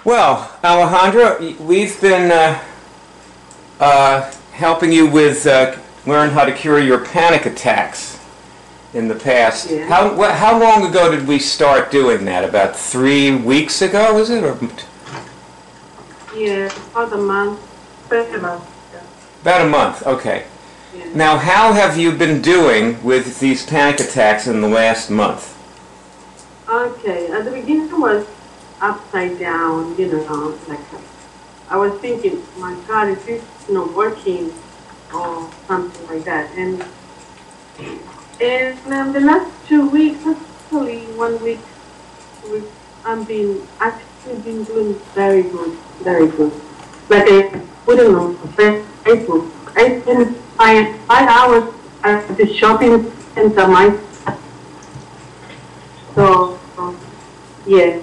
Well, Alejandra, we've been helping you with learn how to cure your panic attacks in the past. Yeah. How long ago did we start doing that? About 3 weeks ago, is it? Or Yeah, about a month. About a month. about a month, okay. Yeah. Now, how have you been doing with these panic attacks in the last month? Okay, at the beginning it was upside down, like I was thinking, my God, is this working or something like that. And the last 2 weeks, actually 1 week, actually been doing very good, very good. Like I put it on Facebook. I spent 5 hours at the shopping center myself. So, yeah.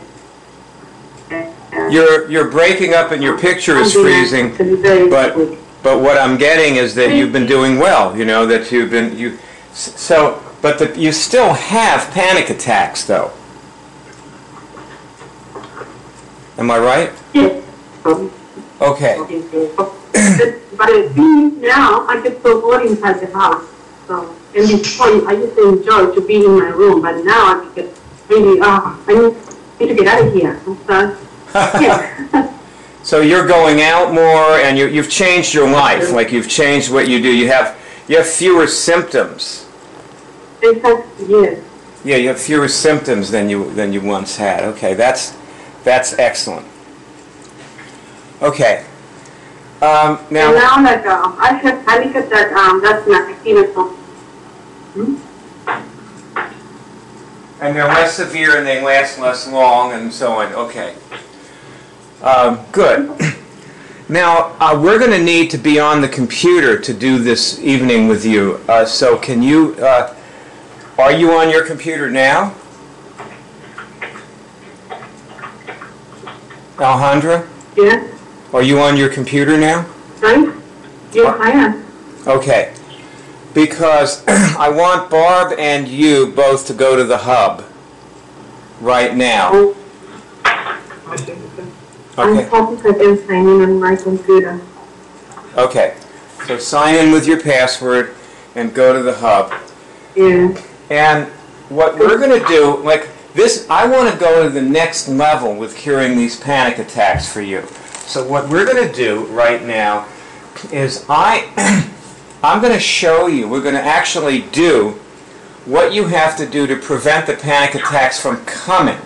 You're breaking up and your picture is freezing, but what I'm getting is that you've been doing well. That you still have panic attacks, though. Am I right? Yes. Okay. But now I get so bored inside the house. So, and before I used to enjoy to be in my room, but now I get really, I need to get out of here. So, yeah. So you're going out more, and you've changed your life. Like you've changed what you do. You have fewer symptoms. Exactly. Yes. Yeah, you have fewer symptoms than you once had. Okay, that's excellent. Okay. Now. And now, like, I have panic attack. That's not active. And they're less severe and they last less long and so on. Okay. Good. Now, we're going to need to be on the computer to do this evening with you. So can you, are you on your computer now? Alejandra? Yeah. Are you on your computer now? Right? Yes, I am. Okay. Because I want Barb and you both to go to the hub right now. I'm hoping I can sign in on my computer. Okay. So sign in with your password and go to the hub. Yeah. And what we're going to do, like this, I want to go to the next level with curing these panic attacks for you. So what we're going to do right now is I'm going to show you, we're going to actually do what you have to do to prevent the panic attacks from coming.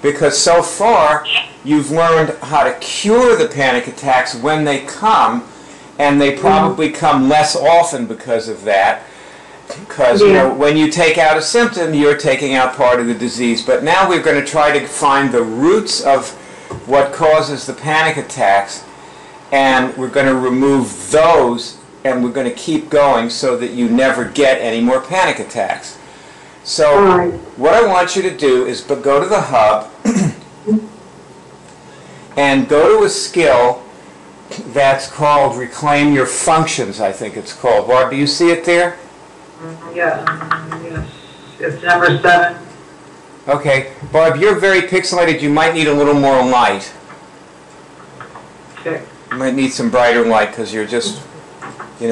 Because so far, you've learned how to cure the panic attacks when they come, and they probably come less often because of that. Because, when you take out a symptom, you're taking out part of the disease. But now we're going to try to find the roots of what causes the panic attacks, and we're going to remove those, and we're going to keep going so that you never get any more panic attacks. So what I want you to do is go to the hub and go to a skill that's called Reclaim Your Functions, I think it's called. Barb, do you see it there? Yes. It's number 7. Okay. Barb, you're very pixelated. You might need a little more light. Okay. You might need some brighter light because you're just, you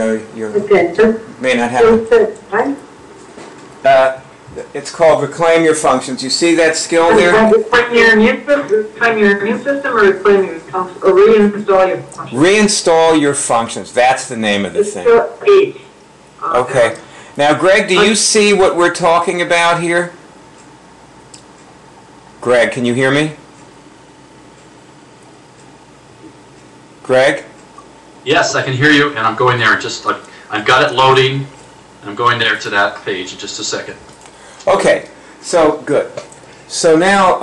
may not have it. It's called Reclaim Your Functions. You see that skill there? Reclaim your immune system or reclaim your functions, or reinstall your functions? Reinstall your functions. That's the name of the thing. Okay. Now, Greg, do you see what we're talking about here? Greg, can you hear me? Greg? Yes, I can hear you, and I'm going there. I've got it loading. I'm going there to that page in just a second. Okay, so good. So now,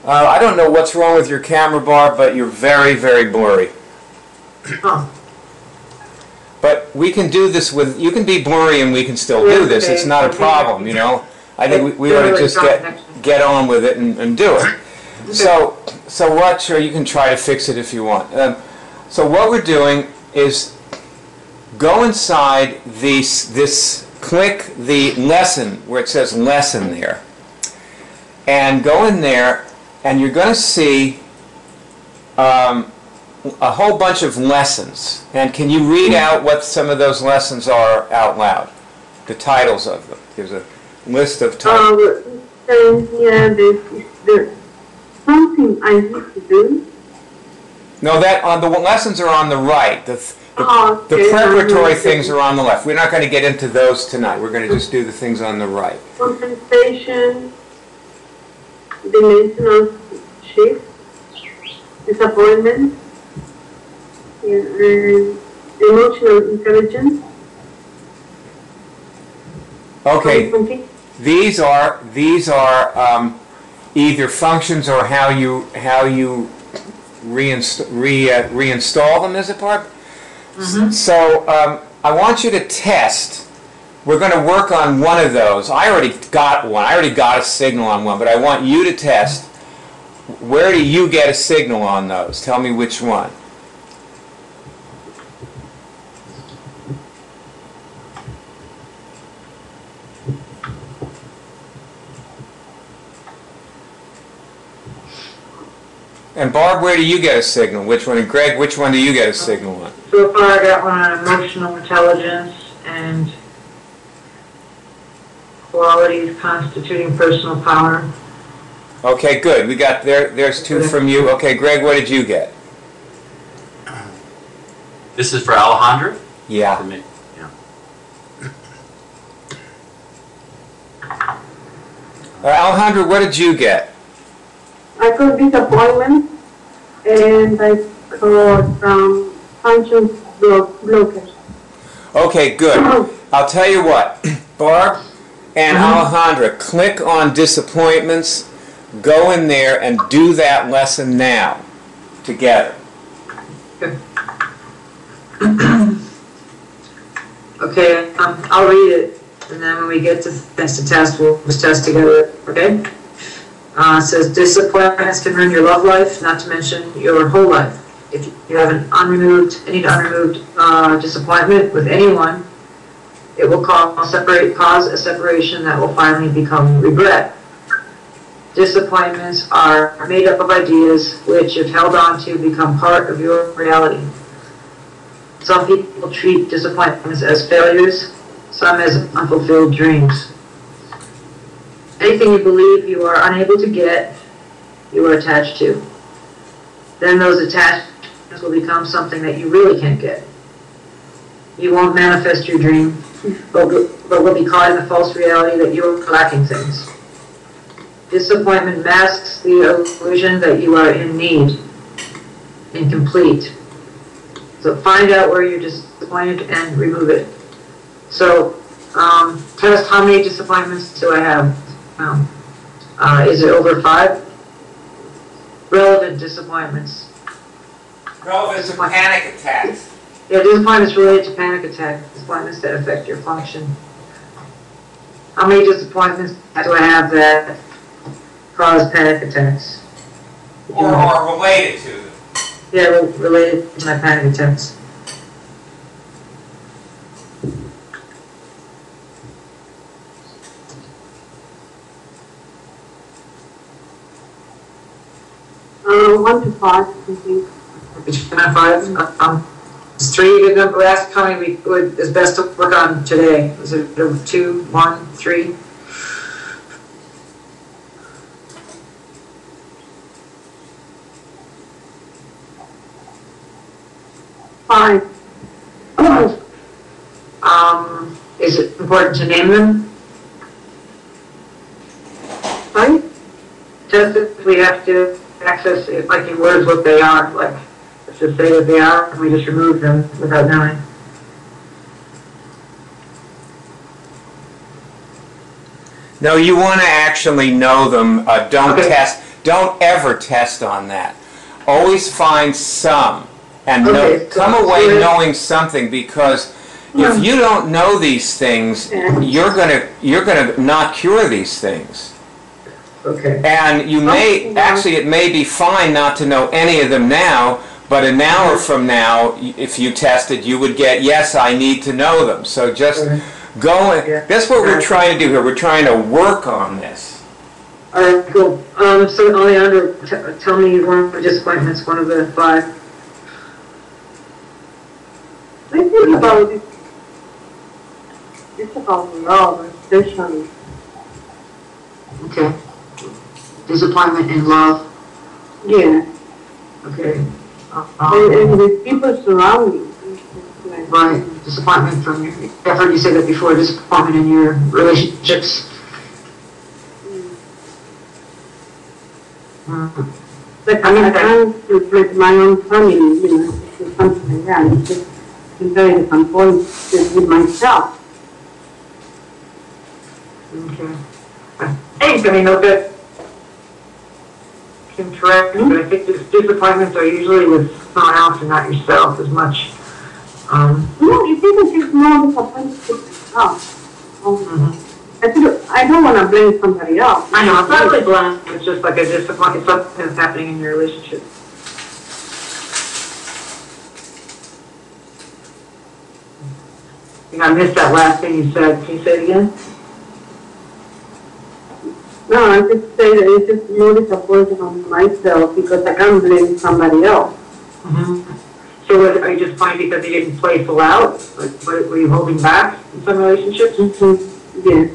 I don't know what's wrong with your camera, Barb, but you're very, very blurry. But we can do this with, you can be blurry and we can still do this. It's not a problem, I think we ought to just get on with it and do it. So you can try to fix it if you want. So what we're doing is go inside click the lesson where it says lesson there, and go in there and you're going to see a whole bunch of lessons. And can you read out what some of those lessons are out loud? The titles of them. There's a list of titles. Yeah, there's something I need to do. No, the lessons are on the right. The Okay. preparatory things are on the left. We're not going to get into those tonight. We're going to just do the things on the right. Compensation, dimensional shift, disappointment, and emotional intelligence. Okay, these are either functions or how you reinstall them, is it, Barb? Mm-hmm. So I want you to test. We're going to work on one of those. I already got one. I already got a signal on one, but I want you to test. Where do you get a signal on those? Tell me which one. And Barb, where do you get a signal? Which one? And Greg, which one do you get a signal on? So far I got one on emotional intelligence and qualities constituting personal power. Okay, good. We got there's two from you. Okay, Greg, what did you get? This is for Alejandra? Yeah. For me. Yeah. Alejandra, what did you get? I got disappointment, and I got function blockers. Okay, good. I'll tell you what, Barb and Alejandra, click on disappointments, go in there and do that lesson now together. Okay, I'll read it, and then when we get to the test, we'll just test together, okay? It says, disappointments can ruin your love life, not to mention your whole life. If you have any unremoved disappointment with anyone, it will cause a separation that will finally become regret. Disappointments are made up of ideas which, if held on to, become part of your reality. Some people treat disappointments as failures, some as unfulfilled dreams. Anything you believe you are unable to get, you are attached to. Then those attachments will become something that you really can't get. You won't manifest your dream, but will be caught in the false reality that you are lacking things. Disappointment masks the illusion that you are in need, incomplete. So find out where you're disappointed and remove it. So test how many disappointments do I have? Is it over 5? Relevant disappointments. Relevant to panic attacks. Yeah, disappointments related to panic attacks, disappointments that affect your function. How many disappointments do I have that cause panic attacks? Or are related to them. Yeah, related to my panic attacks. One to 5, I think. Between 5? Is 3 good number? Ask how many is best to work on today. Is it 2, 1, 3? Five. Is it important to name them? Sorry? Just if we have to access it, like in words, what they are, like, let's just say what they are, and we just remove them without knowing. No, you want to actually know them. Don't Okay. test. Don't ever test on that. Always find some and Okay, so come away here- knowing something, because if you don't know these things, you're gonna not cure these things. Okay. And you may, actually it may be fine not to know any of them now, but an hour from now, if you tested, you would get, yes, I need to know them. So just go, Yeah. that's what we're trying to do here. We're trying to work on this. All right, cool. So Alejandra, tell me one of the disappointments, one of the 5. I think about it. It's about love, especially. Okay. Disappointment in love. Yeah. Okay. And with people surrounding. Like, Right. Disappointment from your, I've heard you say that before, disappointment in your relationships. Like I can't with my own family, you know, it's something like that. It's just very disappointed with myself. Okay. I think, I know that can correct me, but I think disappointments are usually with someone else and not yourself as much. No, you think it's more disappointed with myself. I don't want to blame somebody else. I know, it's not really blame, it's just like a disappointment, something that's happening in your relationship. I think I missed that last thing you said. Can you say it again? No, I just say that it's just more disappointed on myself because I can't blame somebody else. So are you just finding because you didn't play full out? Like, were you holding back in some relationships? Yes.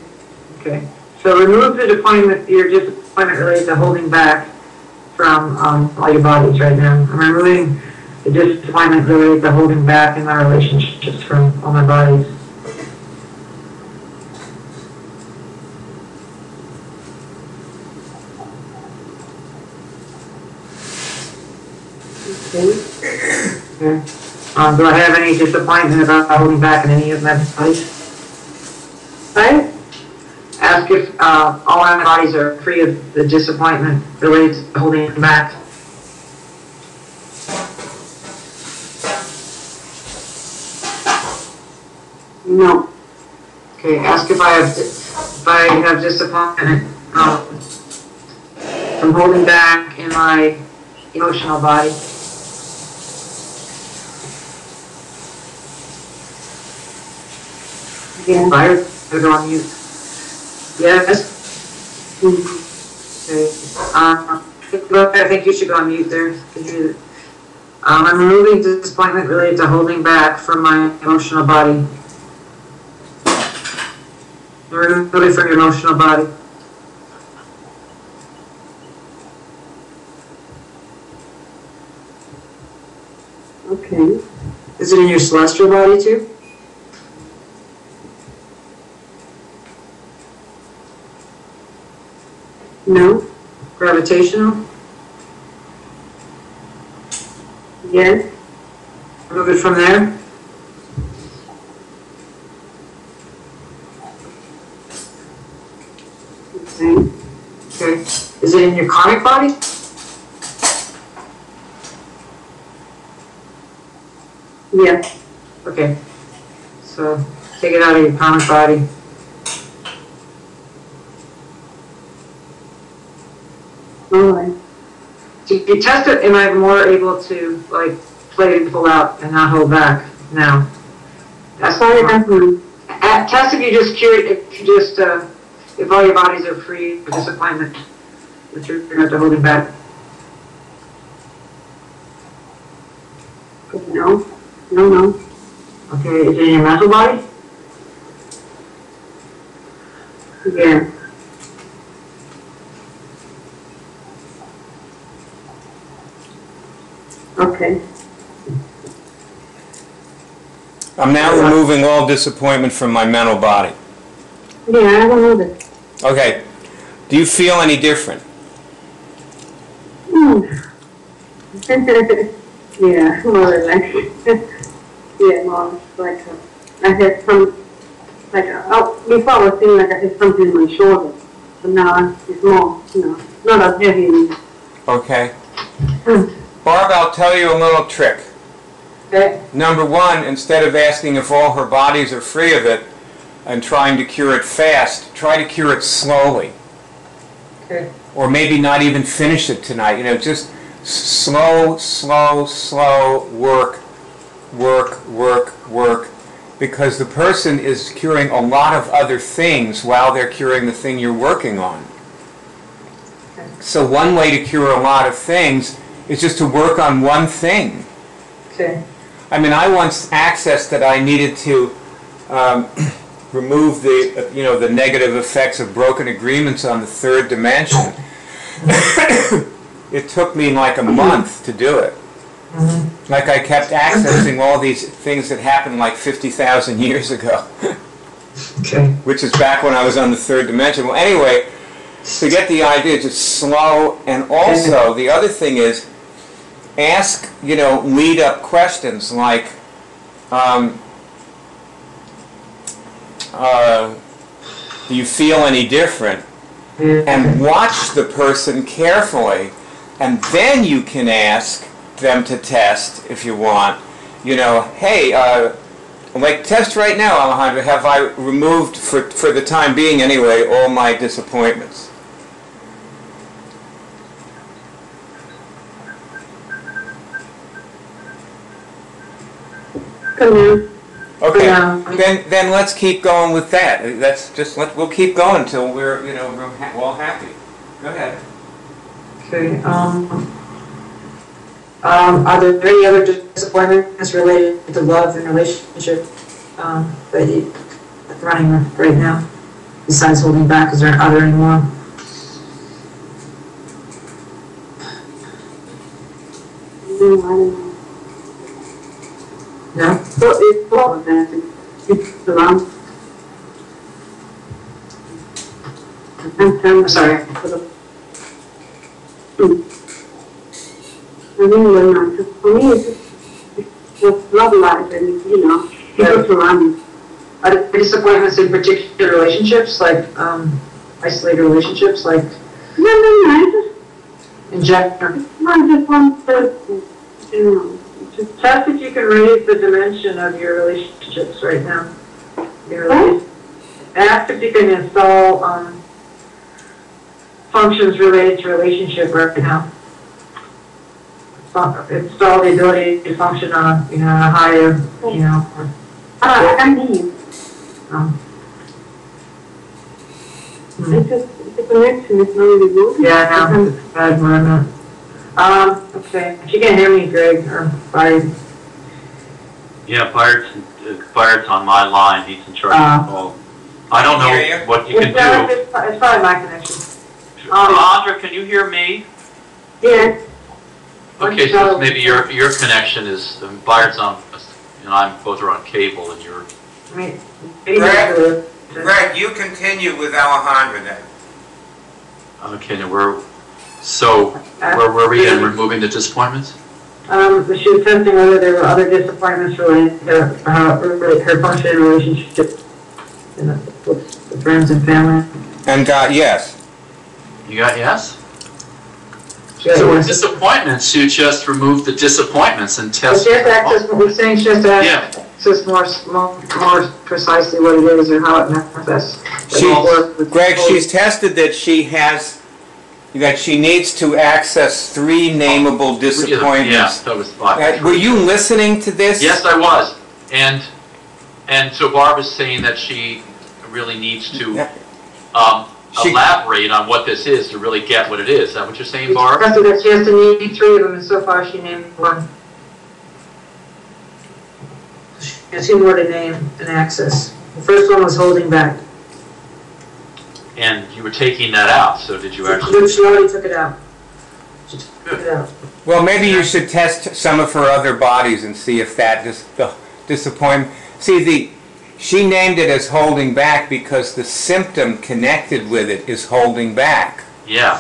Okay. So remove the disappointment, your disappointment related to holding back from all your bodies right now. I'm removing the disappointment related to holding back in my relationships from all my bodies. Okay. Do I have any disappointment about holding back in any of my bodies? Right? Ask if all my bodies are free of the disappointment related to holding back. No. Okay, ask if I have disappointment from holding back in my emotional body. Yeah. Fire, go on mute. Yes. Okay. I think you should go on mute there. Can you hear it? I'm removing disappointment related to holding back from my emotional body. Remove it from your emotional body. Okay. Is it in your celestial body too? No. Gravitational? Yes. Remove it from there. Okay. Okay. Is it in your karmic body? Yes. Okay. So take it out of your karmic body. All right. So you test it, am I more able to like play it full out and not hold back now? That's Sorry, that's me. test if you just cure it, if all your bodies are free of disappointment with regard to holding back. No. No. Okay, is it in your mental body? Yeah. Okay. I'm now removing all disappointment from my mental body. Yeah, I don't know that. Okay. Do you feel any different? Yeah, more like, yeah, more like, I had some, like, before I was feeling like I had something in my shoulder, but now it's more, not as heavy anymore. Okay. Barb, I'll tell you a little trick. Okay. Number one, instead of asking if all her bodies are free of it and trying to cure it fast, try to cure it slowly. Okay. Or maybe not even finish it tonight. Just slow work. Because the person is curing a lot of other things while they're curing the thing you're working on. So one way to cure a lot of things is just to work on one thing. Okay. I mean, I once accessed that I needed to remove the negative effects of broken agreements on the third dimension. It took me like a month to do it. Mm-hmm. Like I kept accessing all these things that happened like 50,000 years ago. Okay. Which is back when I was on the third dimension. Well, anyway, to get the idea, just slow. And also, the other thing is, ask, lead-up questions like, do you feel any different? And watch the person carefully, and then you can ask them to test if you want. Hey, like test right now, Alejandra, have I removed, for the time being anyway, all my disappointments? Okay, then let's keep going with that. We'll keep going until we're all happy. Go ahead. Okay. Are there any other disappointments related to love and relationship that you're running with right now? Besides holding back, are there any more? No? So it's all of that. It's around. I'm sorry. For me, it's just love life and, people around me. Are there disappointments in particular relationships, like isolated relationships, like? No, in general? not just one person, Just test if you can raise the dimension of your relationships right now. Ask if you can install functions related to relationship right now. Install the ability to function on a higher, I can hear you. It's just, the connection is not really good. Yeah, no, it's bad where I'm at. Okay, if you can hear me, Greg, or Byard. Yeah, Byard's on my line. He's in charge of the call. I don't know what you can do. It's probably my connection. Alejandra, can you hear me? Yes. Okay, so maybe your connection is, Byard's on, and both are on cable, and you're... Greg, you continue with Alejandra then. Okay, now where were we in removing the disappointments? She was testing whether there were other disappointments related to her function in relationship with friends and family. And got yes. You got yes? So with disappointments, you just remove the disappointments and test. She has to access what we're saying. She has to access more precisely what it is or how it manifests. Greg, she's tested that she needs to access 3 nameable disappointments. Yes, that was fine. Were you listening to this? Yes, I was. And so Barbara's saying that she really needs to elaborate on what this is to really get what it is. Is that what you're saying, Barb? That she has to need 3 of them, and so far she named 1. She has 2 more to name and access. The first one was holding back. And you were taking that out, so did you actually? She already took it out. She took it out. Well, maybe you should test some of her other bodies and see if that the disappointment. See, she named it as holding back because the symptom connected with it is holding back. Yeah.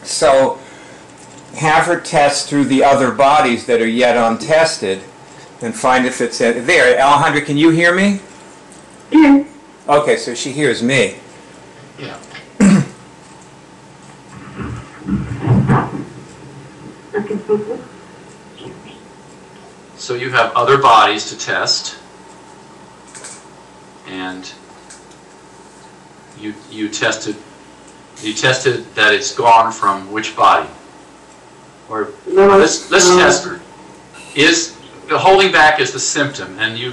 So have her test through the other bodies that are yet untested and find if it's there. Alejandra, can you hear me? Yeah. Okay, so she hears me. Yeah. So you have other bodies to test, and you tested that it's gone from which body? Or let's test her. Is the holding back is the symptom, and to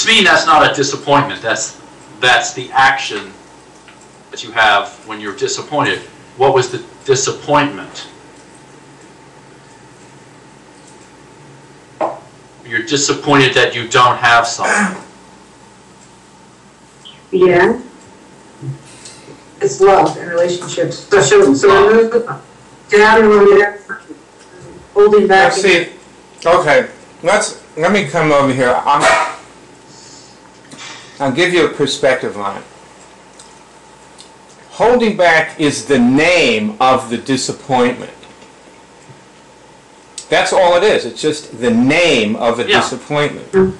me that's not a disappointment. That's the action that you have when you're disappointed. What was the disappointment? You're disappointed that you don't have something. Yeah. It's love and relationships. So down and holding back. Let's see. Okay, let me come over here. I'll give you a perspective on it. Holding back is the name of the disappointment. That's all it is. It's just the name of a disappointment.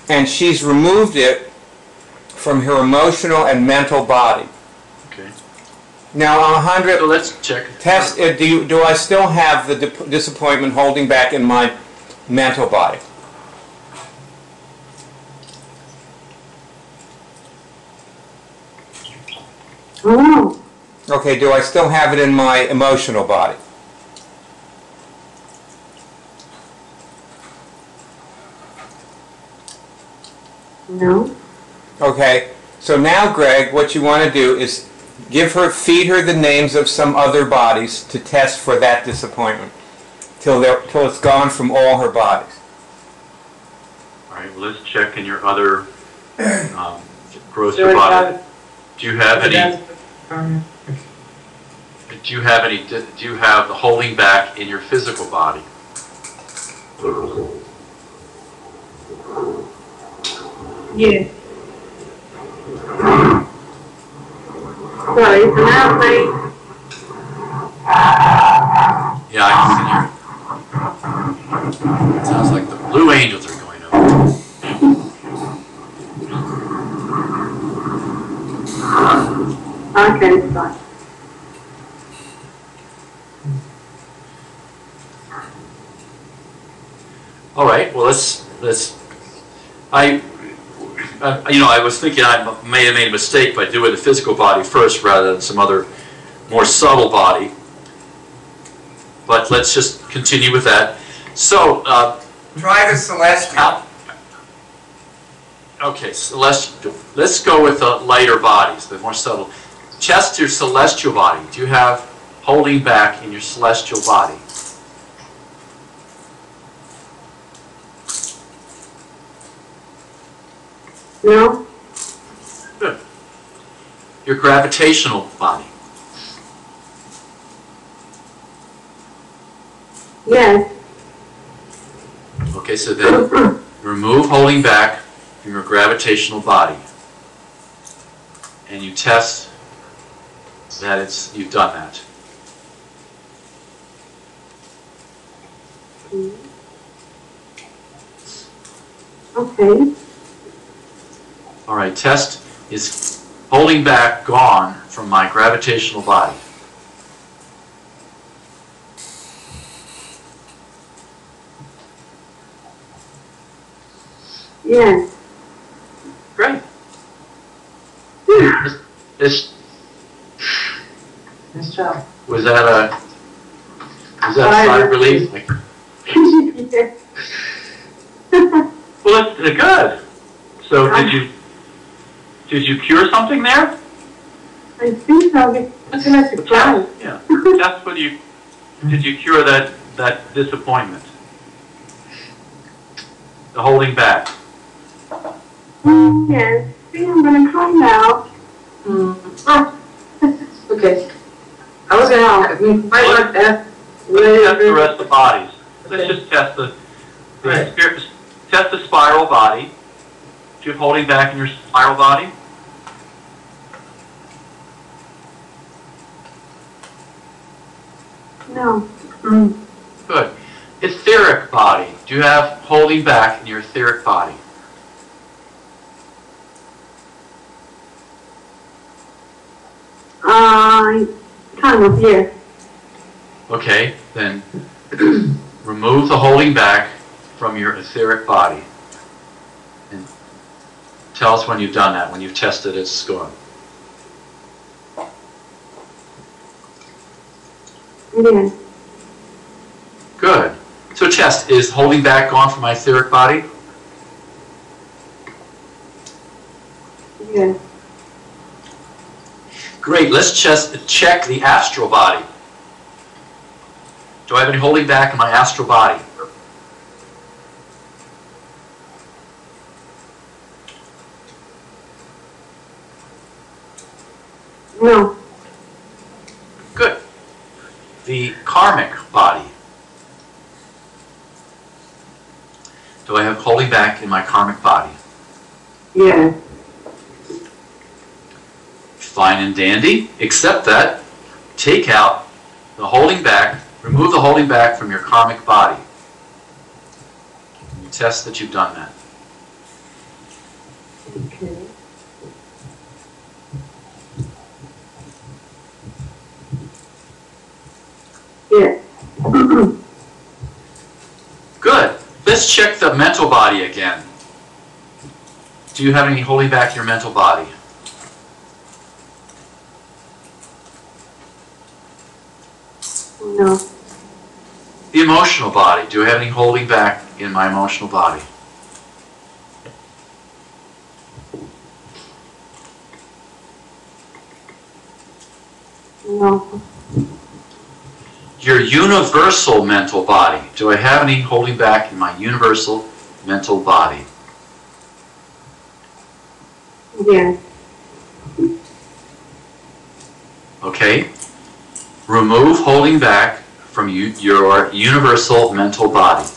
And she's removed it from her emotional and mental body. Okay. Now, Alejandra, so let's check. Test. Do I still have the disappointment holding back in my mental body? Oh. Okay. Do I still have it in my emotional body? No. Okay. So now, Greg, what you want to do is feed her the names of some other bodies to test for that disappointment till it's gone from all her bodies. All right, well, let's check in your other gross body. Do you have any? Do you have the holding back in your physical body? Yeah. Sorry, so now like. Yeah, I can hear it. Sounds like the Blue Angels are going over. Okay, fine. All right. Well, I was thinking I may have made a mistake by doing the physical body first rather than some other more subtle body. But let's just continue with that. So, try the celestial. Okay, celestial. Let's go with the lighter bodies, the more subtle. Chest, your celestial body. Do you have holding back in your celestial body? No. Good. Your gravitational body. Yes. Okay, so then remove holding back from your gravitational body. And you test that you've done that. Okay. All right, test is holding back gone from my gravitational body. Yes. Great. Nice job. Was that a sigh of relief? Yes. Well, that's good. So did you cure something there? I think so. It's like a cloud. Yeah. That's what did you cure that disappointment? The holding back. Yes. See, I'm gonna cry now. Okay. I was gonna ask. Let's test the rest of the bodies. Let's just test test the spiral body. Do you have holding back in your spiral body? No. Good. Etheric body. Do you have holding back in your etheric body? Kind of, yes. Okay, then remove the holding back from your etheric body. And tell us when you've done that, when you've tested its gone. Yes. Good. So chest, is holding back gone from my etheric body? Yes. Great, let's just check the astral body. Do I have any holding back in my astral body? No. Good. The karmic body. Do I have holding back in my karmic body? Yeah. Fine and dandy. Except that, take out the holding back, remove the holding back from your karmic body. You test that you've done that. Okay. Yeah. Good. Let's check the mental body again. Do you have any holding back in your mental body? No. The emotional body. Do I have any holding back in my emotional body? No. Your universal mental body. Do I have any holding back in my universal mental body? Yeah. Okay. Remove holding back from your universal mental body.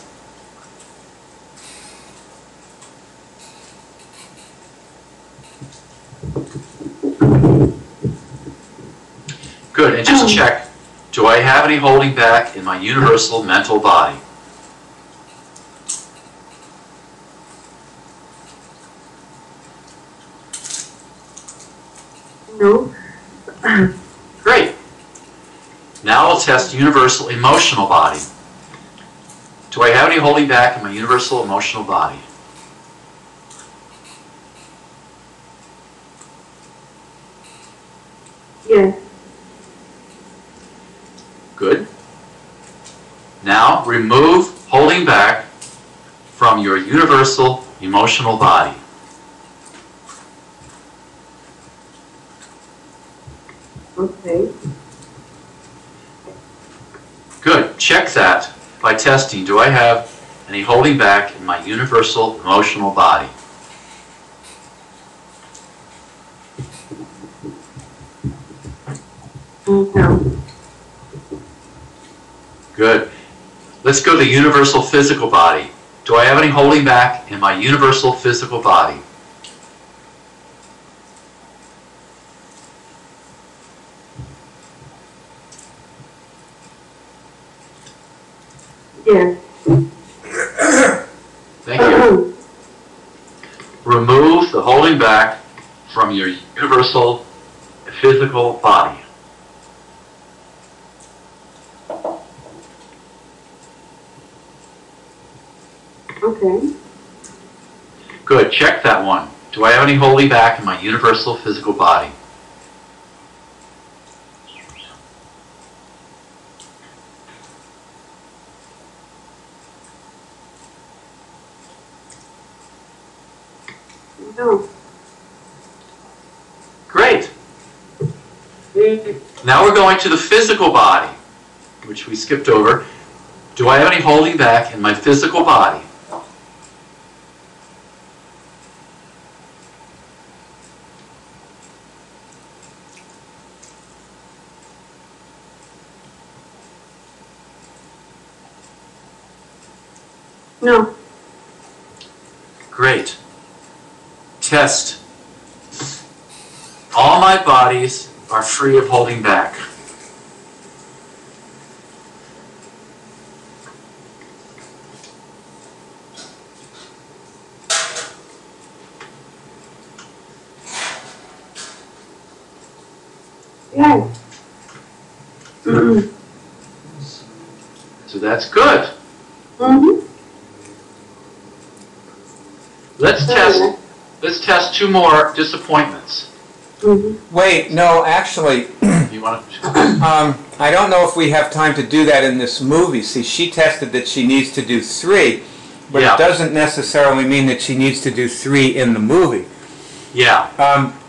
Good, and just check, do I have any holding back in my universal mental body? No. Great. Now I'll test universal emotional body. Do I have any holding back in my universal emotional body? Yeah. Good. Now remove holding back from your universal emotional body. Okay. Good. Check that by testing. Do I have any holding back in my universal emotional body? No. Good. Let's go to universal physical body. Do I have any holding back in my universal physical body? Yeah. Thank you. Remove the holding back from your universal physical body. Okay. Good. Check that one. Do I have any holding back in my universal physical body? No. Great. Now we're going to the physical body, which we skipped over. Do I have any holding back in my physical body? No. Great. Test. All my bodies are free of holding back. Yeah. So that's good. Mm-hmm. Let's test two more disappointments. Mm-hmm. Wait, no, actually, You want to? I don't know if we have time to do that in this movie. See, she tested that she needs to do 3, but Yeah. it doesn't necessarily mean that she needs to do 3 in the movie. Yeah.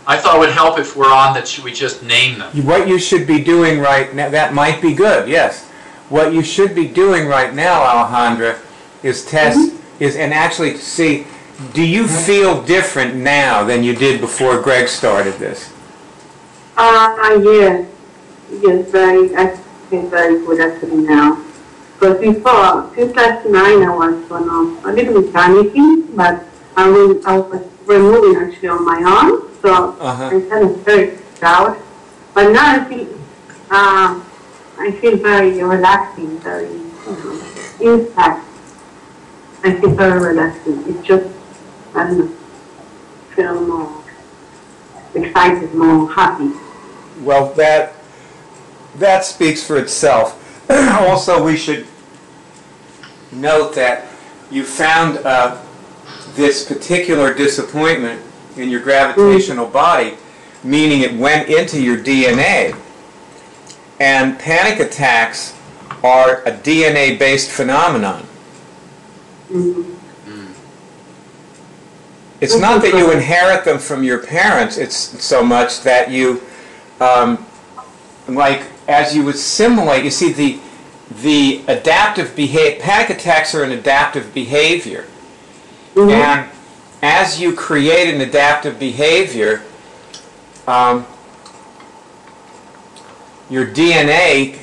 I thought it would help if we're on that we just name them. What you should be doing right now, that might be good, yes. What you should be doing right now, Alejandra, is test, and actually see, do you feel different now than you did before Greg started this? Yes. Yes, I feel very good actually now. Because before, since last night, I was a little bit panicky, but I was removing actually on my own, so I'm kind of very proud. But now I feel very relaxing, very, in fact, I feel very relaxing. It's just, I don't know, feel more excited, more happy. Well, that speaks for itself. Also, we should note that you found this particular disappointment in your gravitational body, meaning it went into your DNA. And panic attacks are a DNA-based phenomenon. It's not that you inherit them from your parents, it's so much that you, like, as you assimilate, you see, the adaptive behavior, panic attacks are an adaptive behavior. And as you create an adaptive behavior, your DNA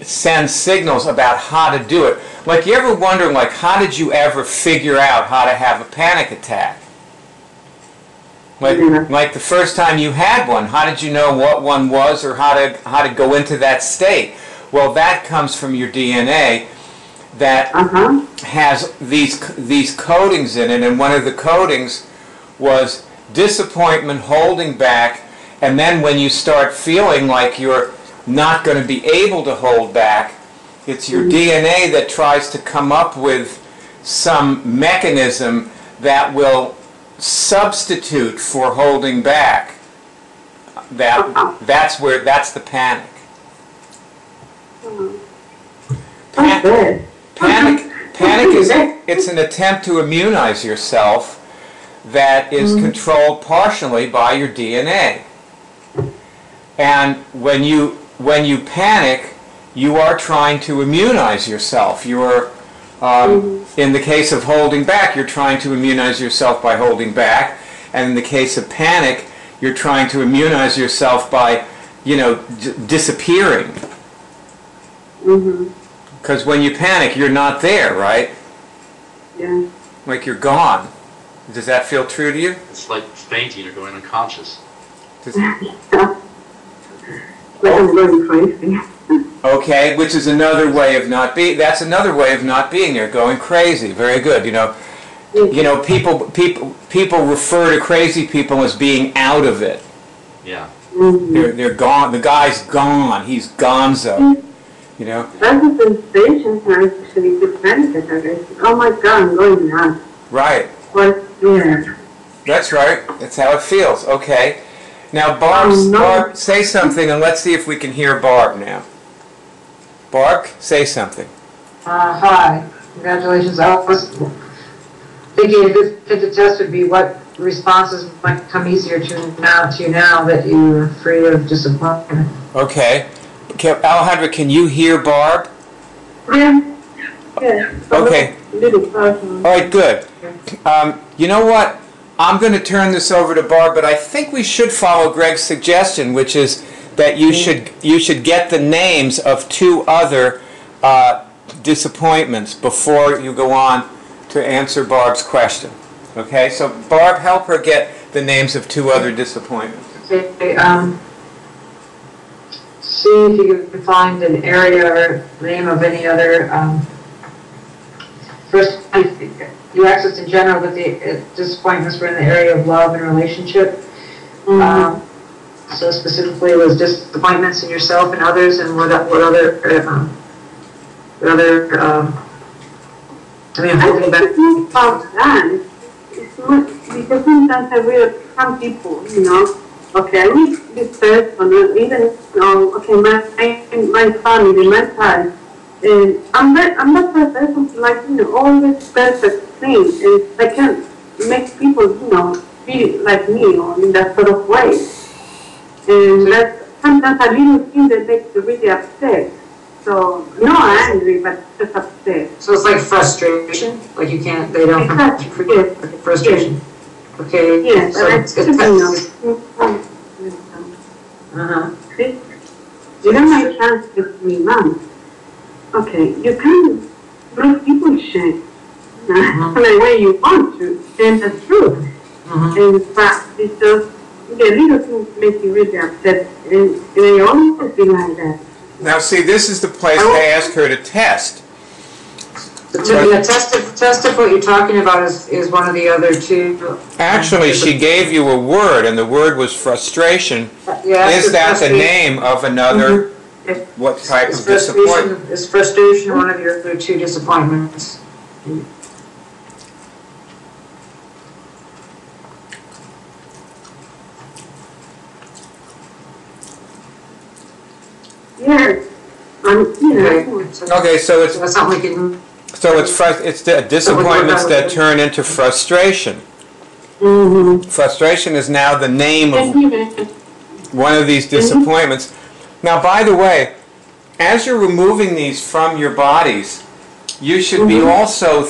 sends signals about how to do it. Like, you ever wonder, like, how did you ever figure out how to have a panic attack? Like the first time you had one, how did you know what one was or how to go into that state? Well, that comes from your DNA that has these codings in it, and one of the codings was disappointment, holding back, and then when you start feeling like you're not going to be able to hold back, it's your DNA that tries to come up with some mechanism that will substitute for holding back. That's the panic. Panic is it's an attempt to immunize yourself that is controlled partially by your DNA. And when you panic, you are trying to immunize yourself. You are, in the case of holding back, you're trying to immunize yourself by holding back, and in the case of panic, you're trying to immunize yourself by, disappearing. Because when you panic, you're not there, right? Yeah. Like you're gone. Does that feel true to you? It's like fainting or going unconscious. I'm going crazy. Okay, which is another way of not being. That's another way of not being there, going crazy. Very good. People refer to crazy people as being out of it. Yeah. They're gone. The guy's gone. He's gonzo. That's a sensation actually with panic attacks. Oh my God, I'm going nuts. Right. Yeah. That's right. That's how it feels. Okay. Now, Barb, say something, and let's see if we can hear Barb now. Barb, say something. Hi. Congratulations. I was thinking a good fit to test would be what responses might come easier to you now that you're free of disappointment. Okay. Alejandra, can you hear Barb? Yeah. Okay. All right, good. You know what? I'm going to turn this over to Barb, but I think we should follow Greg's suggestion, which is that you should get the names of 2 other disappointments before you go on to answer Barb's question. Okay, so Barb, help her get the names of 2 other disappointments. Okay, see if you can find an area or name of any other. First, you accessed in general, but the disappointments were in the area of love and relationship. So specifically, it was disappointments in yourself and others, and what other holding back. About that, it's much, because sometimes I read some people, okay, I need this person, even, okay, my family, my child, and I'm not the person to always perfect things, and I can't make people, be like me or in that sort of way. And that's sometimes a little thing that makes you really upset. So, not angry, but just upset. So it's like frustration? Like you can't, they don't Exactly. forget frustration? Yes. Okay. Yes, So and it's, See? You don't have chance with me, Mom. Okay, you can make people shake the way you want to, and that's true. And in fact, it's just the little things make you really upset, and they always be like that. Now, see, this is the place to ask her to test. the test of what you're talking about is one of the other two. Actually, she gave you a word, and the word was frustration. Is that the name of another, what type of disappointment? Is frustration one of your other two disappointments? Yes. Okay, so it's That's something we can. it's the disappointments that turn into frustration. Frustration is now the name of one of these disappointments. Now, by the way, as you're removing these from your bodies, you should be also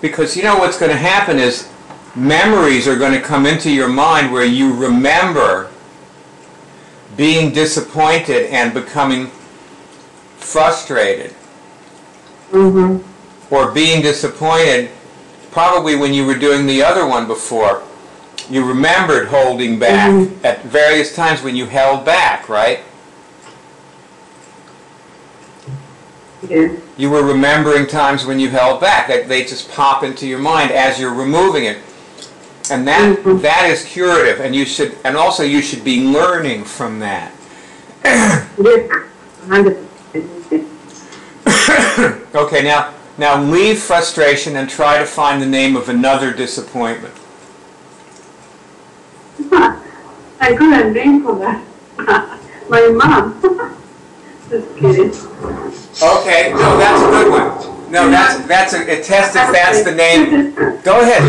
because you know what's going to happen is memories are going to come into your mind where you remember being disappointed and becoming frustrated, or being disappointed probably when you were doing the other one before. You remembered holding back at various times when you held back, right? Yeah. You were remembering times when you held back. They just pop into your mind as you're removing it. And that is curative, and you should be learning from that. Okay, now leave frustration and try to find the name of another disappointment. I got a name for that. My mom. Just kidding. Okay, no, that's a good one. No, that's a test if that's the name. Go ahead.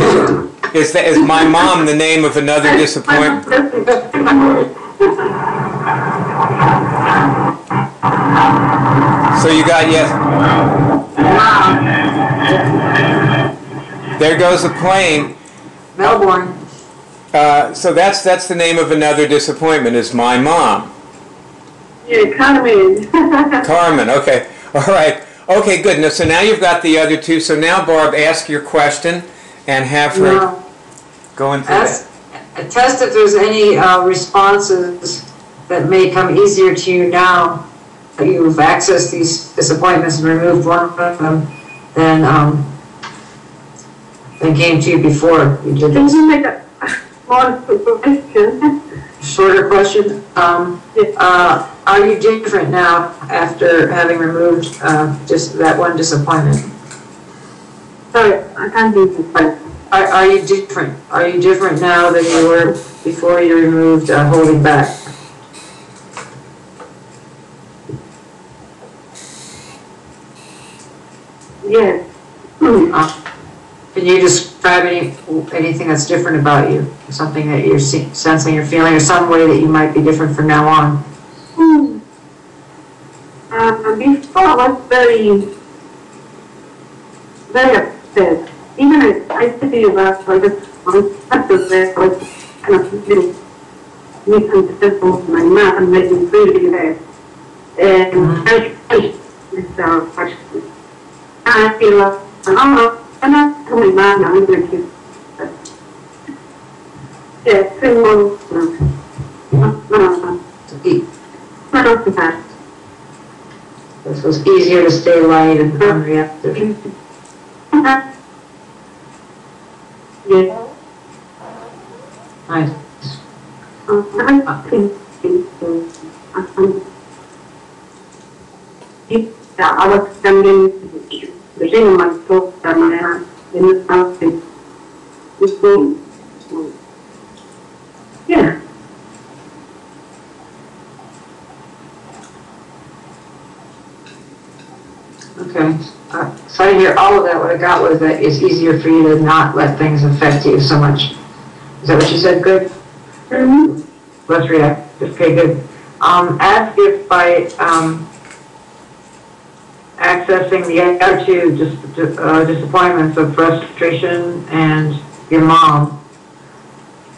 Is my mom the name of another disappointment? So you got yes. There goes a plane. Melbourne. So that's the name of another disappointment, is my mom. Yeah, Carmen. Carmen, okay. All right. Okay, good. Now, so now you've got the other two. So now, Barb, ask your question and have her go into that. Test if there's any responses that may come easier to you now that you've accessed these disappointments and removed one of them than came to you before you did Can this. you make a small question? Shorter question. Are you different now after having removed just that one disappointment? Sorry, I can't do this. Are you different? Are you different now than you were before you removed holding back? Yes. Can you describe anything that's different about you? Something that you're sensing or feeling, or some way that you might be different from now on? Before I was very upset. Even I feel that I was there, I was kind of little misunderstanding with my mom and making really bad. And I feel like, I'm not telling my mom, I'm going to keep that. Yeah, So it's easier to stay light and unreactive. Yeah. Nice. I was standing the ring my throat and in something. Yeah. Okay. So I hear all of that. What I got was that it's easier for you to not let things affect you so much. Is that what you said? Good? Mm-hmm. Less reactive. Okay, good. Ask if by accessing the other two disappointments of frustration and your mom,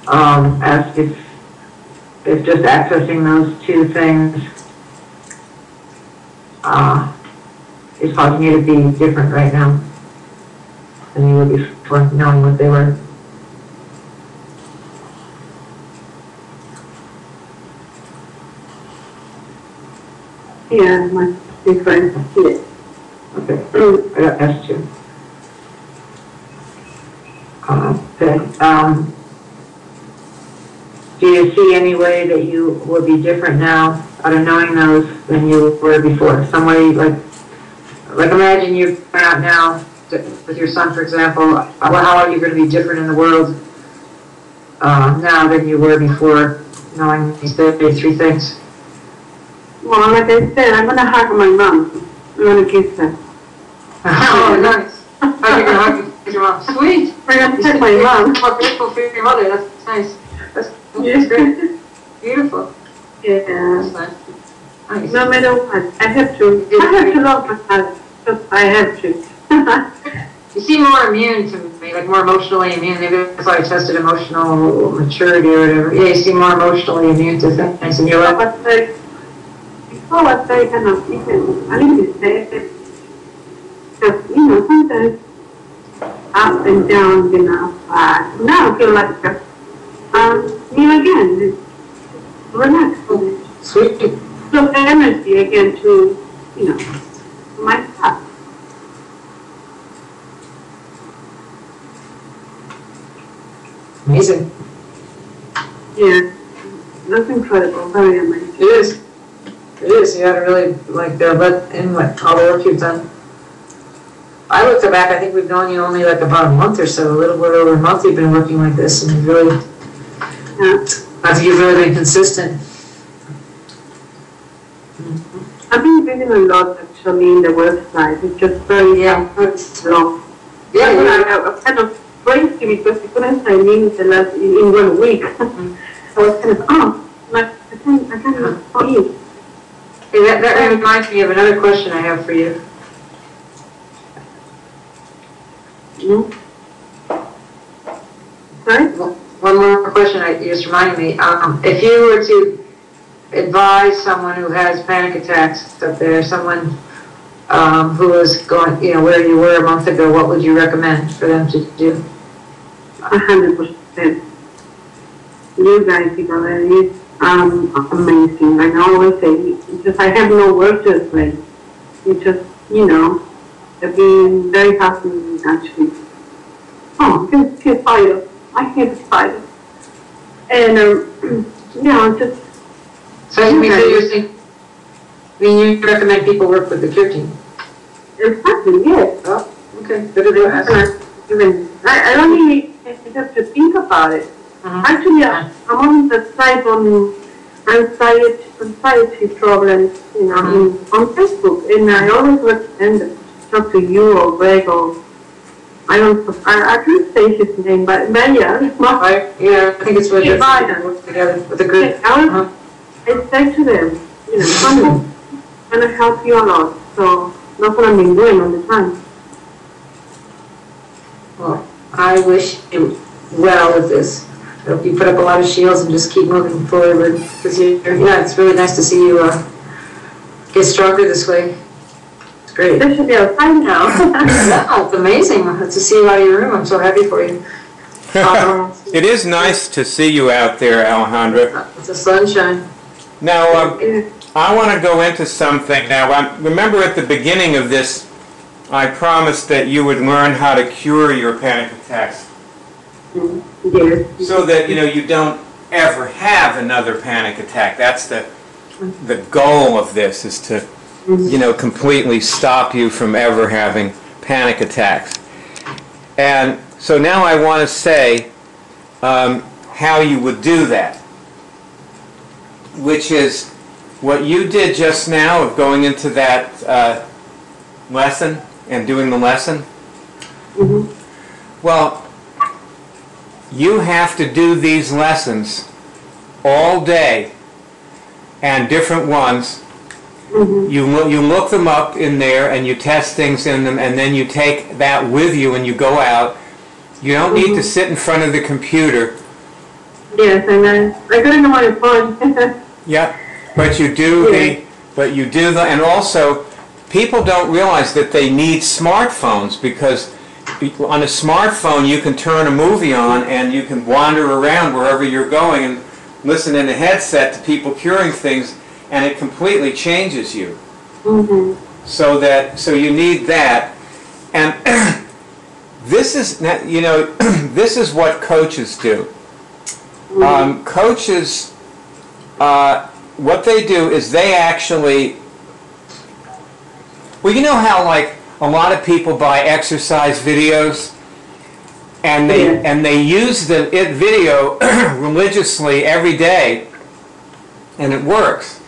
ask if just accessing those two things is causing you to be different right now than you would before, knowing what they were. Yeah, much different. Yeah. Okay, I got S2. Okay. Do you see any way that you will be different now out of knowing those than you were before? Some way, like imagine you're going out now with your son, for example. How are you going to be different in the world now than you were before, knowing these three things? Well, like I said, I'm going to hug my mom. I'm going to kiss her. Oh, nice. How are you going to hug your mom? Sweet. I'm going to hug my mom. I'm grateful for your mother. That's nice. That's great. Beautiful. Yeah. That's nice. Nice. No matter what, I have to. I have to love my husband. Because I have to. You seem more immune to me, like more emotionally immune. Maybe that's why I tested emotional maturity or whatever. Yeah, you seem more emotionally immune to things in your life. But like, before I was very kind of even a little bit sad. Because, sometimes up and down, but now I feel like me again, relax. Sweet. Some energy again to, myself. Amazing. Yeah, that's incredible, very amazing. It is. It is. You gotta really let in all the work you've done. I looked back, I think we've known you only like about a month or so, a little bit over a month you've been working like this, and you've really, I think you've really been consistent. I've been reading a lot actually in the website. It's just very long. Yeah, I kind of crazy because I couldn't sign in in 1 week. I was kind of, I can't sign in. Hey, that reminds me of another question I have for you. Sorry? One more question you just reminded me. If you were to advise someone who has panic attacks up there, someone who is going, where you were a month ago, what would you recommend for them to do? 100%. You guys, it's amazing. I always say, just I have no words to explain. It's just, I've been very happy actually. Oh, get fired. I can't fired. And, just. So you recommend people work with the Cure team? Exactly, yes. Oh, okay. Good to ask. I don't really have to think about it. Actually, I'm on the site on anxiety problems, on Facebook, and I always recommend to talk to you or Greg or I can't say his name, but yeah. Right. Yeah, I think it's really good to work together with a group. I say to them, I'm going to help you a lot, so that's what I've been doing all the time. Well, I wish you well with this. I hope you put up a lot of shields and just keep moving forward. Because it's really nice to see you get stronger this way. It's great. This should be outside now. Yeah, it's amazing to see you out of your room. I'm so happy for you. It is nice to see you out there, Alejandra. It's a sunshine. Now, I want to go into something. Now, remember at the beginning of this, I promised that you would learn how to cure your panic attacks. Yes. So that, you don't ever have another panic attack. That's the goal of this, is to, completely stop you from ever having panic attacks. And so now I want to say how you would do that, which is what you did just now of going into that lesson and doing the lesson. Mm-hmm. Well, you have to do these lessons all day, and different ones. You look them up in there and you test things in them, and then you take that with you and you go out. You don't need to sit in front of the computer. Yes, and I got it on my phone. Yeah, but you do and also people don't realize that they need smartphones, because on a smartphone you can turn a movie on and you can wander around wherever you're going and listen in a headset to people curing things, and it completely changes you. So you need that, and this is this is what coaches do. Coaches, what they do is they actually, well, you know how like a lot of people buy exercise videos, and they use the video religiously every day, and it works.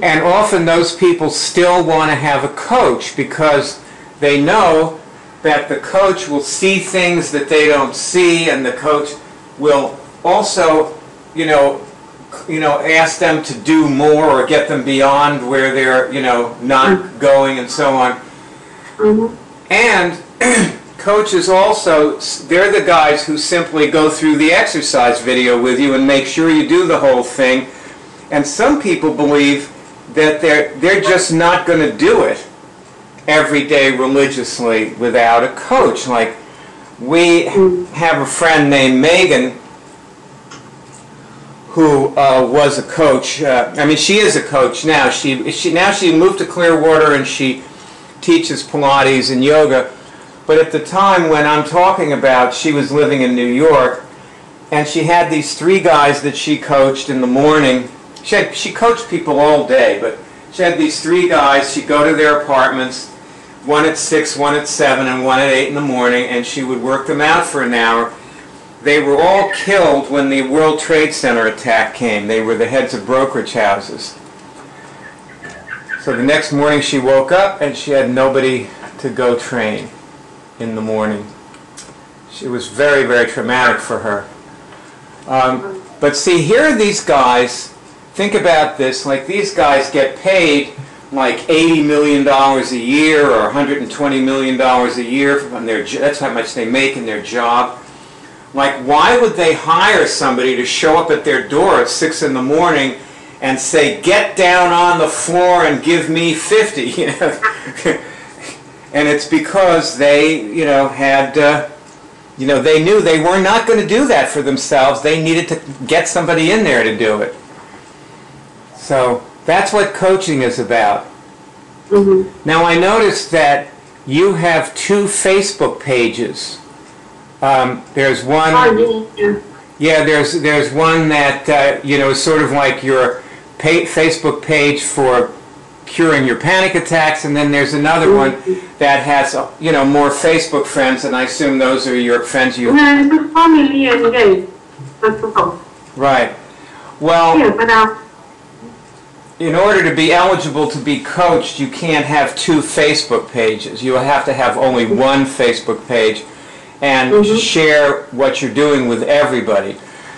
And often those people still want to have a coach, because they know that the coach will see things that they don't see, and the coach will also, ask them to do more or get them beyond where they're, not going, and so on. And coaches also, they're the guys who simply go through the exercise video with you and make sure you do the whole thing. And some people believe that they're just not going to do it every day religiously without a coach. Like, we have a friend named Megan who was a coach. She is a coach now. She moved to Clearwater and she teaches Pilates and yoga. But at the time when I'm talking about, she was living in New York, and she had these 3 guys that she coached in the morning. She coached people all day, but she had these 3 guys. She'd go to their apartments, one at 6, one at 7, and one at 8 in the morning, and she would work them out for an hour. They were all killed when the World Trade Center attack came. They were the heads of brokerage houses. So the next morning she woke up and she had nobody to go train in the morning. It was very, very traumatic for her. But see, here are these guys. Think about this. Like, these guys get paid like $80 million a year or $120 million a year from that's how much they make in their job. Like, why would they hire somebody to show up at their door at 6 in the morning and say, "Get down on the floor and give me 50"? And it's because they, they knew they were not going to do that for themselves. They needed to get somebody in there to do it. So that's what coaching is about. Now, I noticed that you have 2 Facebook pages. There's one. Yeah, there's one that is sort of like your Facebook page for curing your panic attacks, and then there's another one that has more Facebook friends, and I assume those are your friends. Family and gay. That's all. Right. Well. Yeah, but in order to be eligible to be coached, you can't have 2 Facebook pages. You have to have only one Facebook page and share what you're doing with everybody.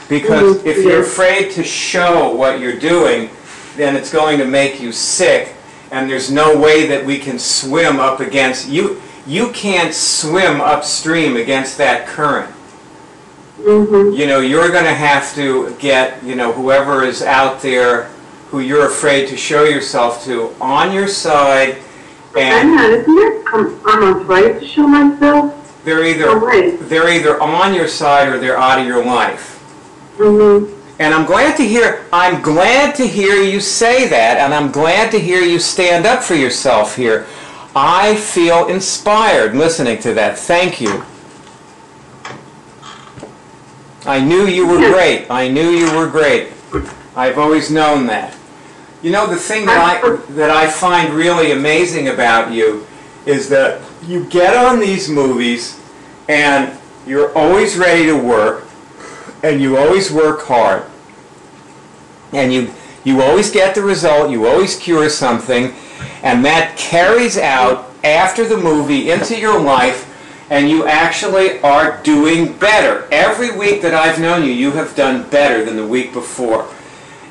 Because if you're afraid to show what you're doing, then it's going to make you sick, and there's no way that we can swim up against you. You can't swim upstream against that current. You're going to have to get, whoever is out there who you're afraid to show yourself to on your side. And I'm afraid to show myself. They're either on your side or they're out of your life. And I'm glad to hear you say that, and I'm glad to hear you stand up for yourself here. I feel inspired listening to that. Thank you. I knew you were great. I knew you were great. I've always known that. The thing that I find really amazing about you is that you get on these movies and you're always ready to work, and you always work hard, and you always get the result, you always cure something, and that carries out after the movie into your life, And you actually are doing better. Every week that I've known you, you have done better than the week before.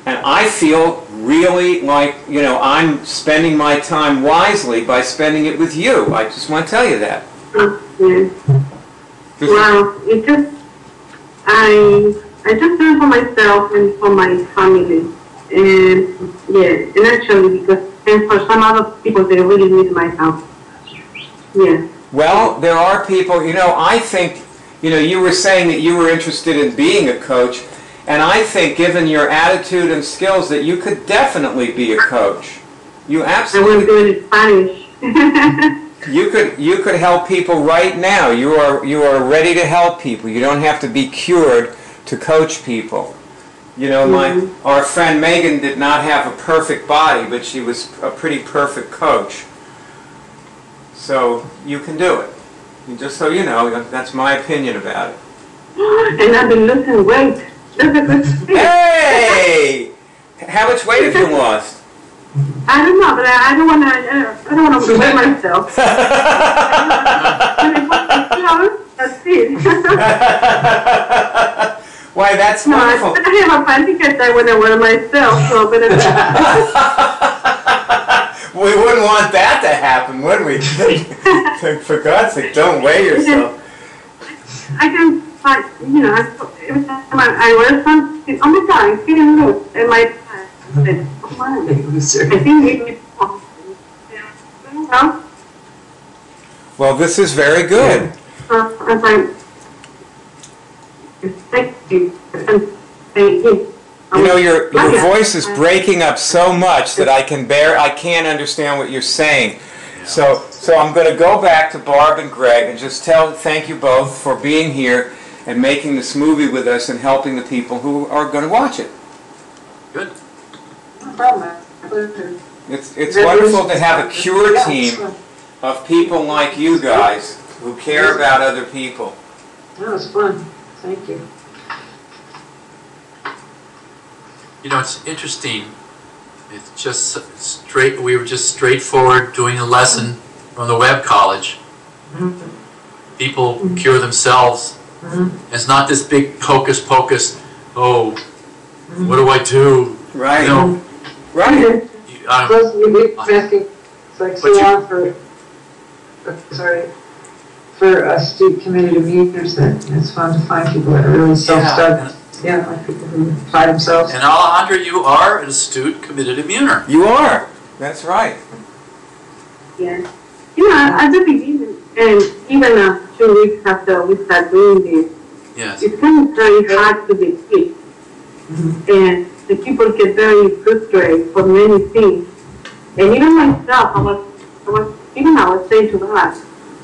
And I feel really like, you know, I'm spending my time wisely by spending it with you. I just want to tell you that. Yes. Well, it just, I just do it for myself and for my family. And yeah, and actually because, and for some other people, they really need my help. Yeah. Well, there are people, you know, I think, you know, you were saying that you were interested in being a coach, and I think given your attitude and skills that you could definitely be a coach. You absolutely... I want to do it in Spanish. You could help people right now. You are ready to help people. You don't have to be cured to coach people. You know, our friend Megan did not have a perfect body, but she was a pretty perfect coach. So you can do it. And just so you know, that's my opinion about it. And I've been losing weight. That's a good thing. Hey! How much weight have you lost? I don't know, but I don't want to weigh myself. That's it. Why, that's wonderful. I have a fancy that I want to wear myself, so but we wouldn't want that to happen, would we? For God's sake, don't weigh yourself. I can find, you know, every time I wear something, oh my God, I'm feeling loose, and my I said, oh my, I think we well, this is very good. Thank you. Thank you. You know, your voice is breaking up so much that I can't understand what you're saying. So I'm going to go back to Barb and Greg and just thank you both for being here and making this movie with us and helping the people who are going to watch it. Good. No problem. It's wonderful to have a Cure team of people like you guys who care about other people. That was fun. Thank you. You know, it's interesting. It's just straight. We were just straightforward doing a lesson from the web college. People cure themselves. It's not this big hocus pocus. Oh, what do I do? Right. You know, right. Plus, we've asking, it's like so long for astute committed immuners that it's fun to find people that are really self-studied. Yeah, like people who apply themselves. And Alejandra, you are an astute, committed immuner. You are. That's right. Yeah. You know, at the beginning, and even 2 weeks after we start doing this, Yes. it's kind of very hard to get fit. And the people get very frustrated for many things. And even myself, I was saying to God,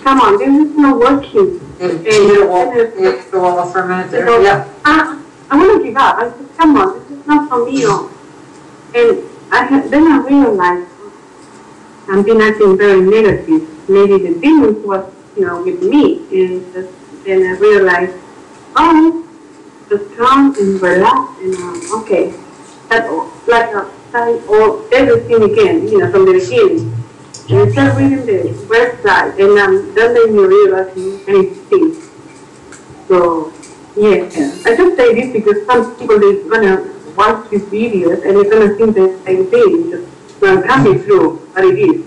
come on, this is not working. And the wall for a minute there. Yeah. I want to give up. I said, come on, this is not for me. And then I realized I've been acting very negative. Maybe the demons was, with me. And then I realized, just calm and relax and okay. That's like everything again, from the beginning. And I started reading the website, and that made me realize many things. So, yeah, I just say this because some people, they're going to watch these videos and they're going to think the same thing, just coming through what it is.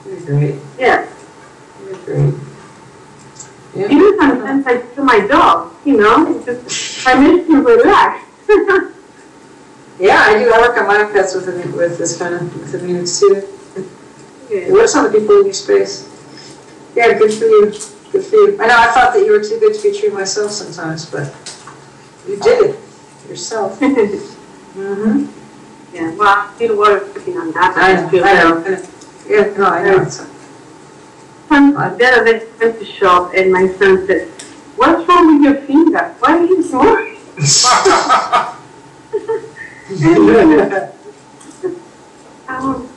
You're great. Yeah. You're great. Yeah. Even sometimes I to my dog, just, I make him relax. Yeah, I do. I work on my pets with this kind of immunity too. Yeah. What are some of the people in your space? Yeah, good for you. Good for you. I know I thought that you were too good to be true myself sometimes, but you did it yourself. Yeah, well, I'm still working on that. I know. Yeah, no, I know. The other day I went to shop and my son said, "What's wrong with your finger? Why are you snoring?"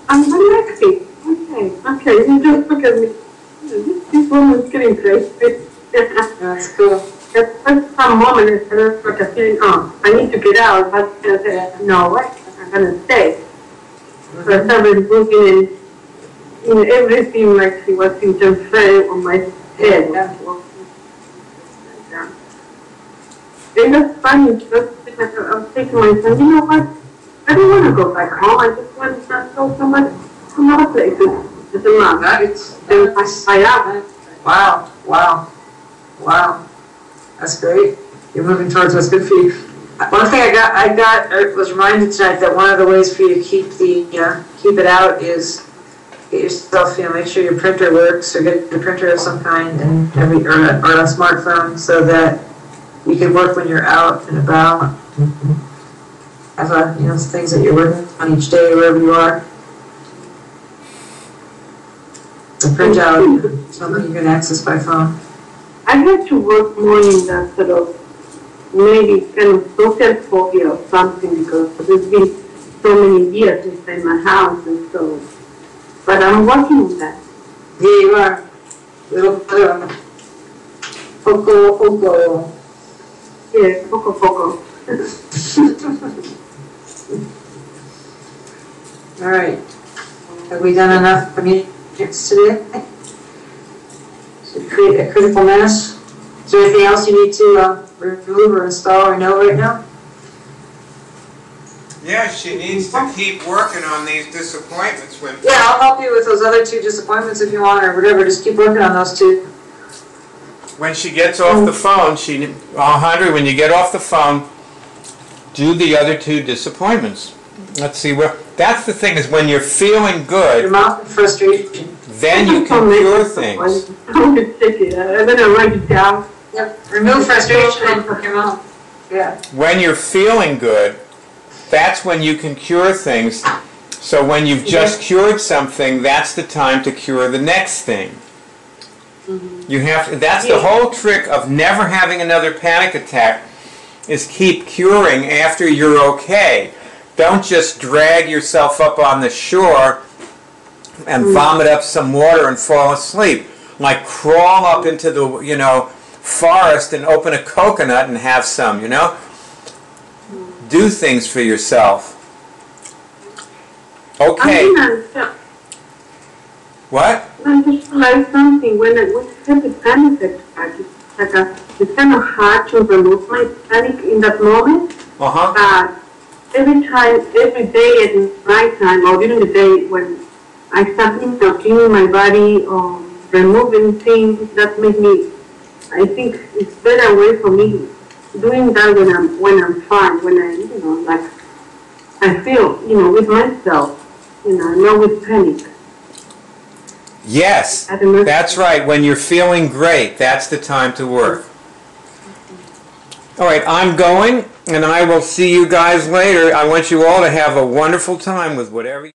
I'm relaxing. Okay, you just look at me. This woman's getting crazy. That's cool. Just some moment, it's like a feeling, I need to get out, but I said, no, wait, I'm going to stay. So I started looking and everything like he was interfering on my head. And that's funny, because I was taking my son, you know what? I don't want to go back home. I just want to go some other places. It's a month. I am. Wow, wow, wow. That's great. You're moving towards what's good for you. One thing I was reminded tonight that one of the ways for you to keep it out is get yourself, make sure your printer works, or get a printer of some kind, and or a smartphone, so that you can work when you're out and about. Have things that you're working on each day, wherever you are. The printout, something you can access by phone. I had to work more in that sort of maybe kind of social phobia or something, because there's been so many years inside my house, and so. But I'm working on that. Yeah, you are. Little foco. Yeah, foco. All right. Have we done enough communications today? To create a critical mass? Is there anything else you need to remove or install or know right now? Yeah, she needs to keep working on these disappointments. Yeah, I'll help you with those other 2 disappointments if you want, or whatever. Just keep working on those 2. When she gets off the phone, Alejandra, when you get off the phone, do the other 2 disappointments. Let's see, that's the thing, is when you're feeling good, your mouth and frustration, then you can cure things. I'm going to take it. I'm going to write it down. Yep. Remove frustration and your mouth. Yeah. When you're feeling good, that's when you can cure things. So when you've just cured something, that's the time to cure the next thing. You have to, that's the whole trick of never having another panic attack, is keep curing after you're okay. Don't just drag yourself up on the shore and vomit up some water and fall asleep. Like crawl up into the, forest and open a coconut and have some, Do things for yourself. Okay. What? I just realized something. When I have a panic attack, it's kind of hard to remove my panic in that moment. But every day at night time or during the day, when I start cleaning my body or removing things that make me, I think it's better way for me doing that when I'm fine, when I I feel with myself, not with panic. Yes, that's right. When you're feeling great, that's the time to work. All right, I'm going, and I will see you guys later. I want you all to have a wonderful time with whatever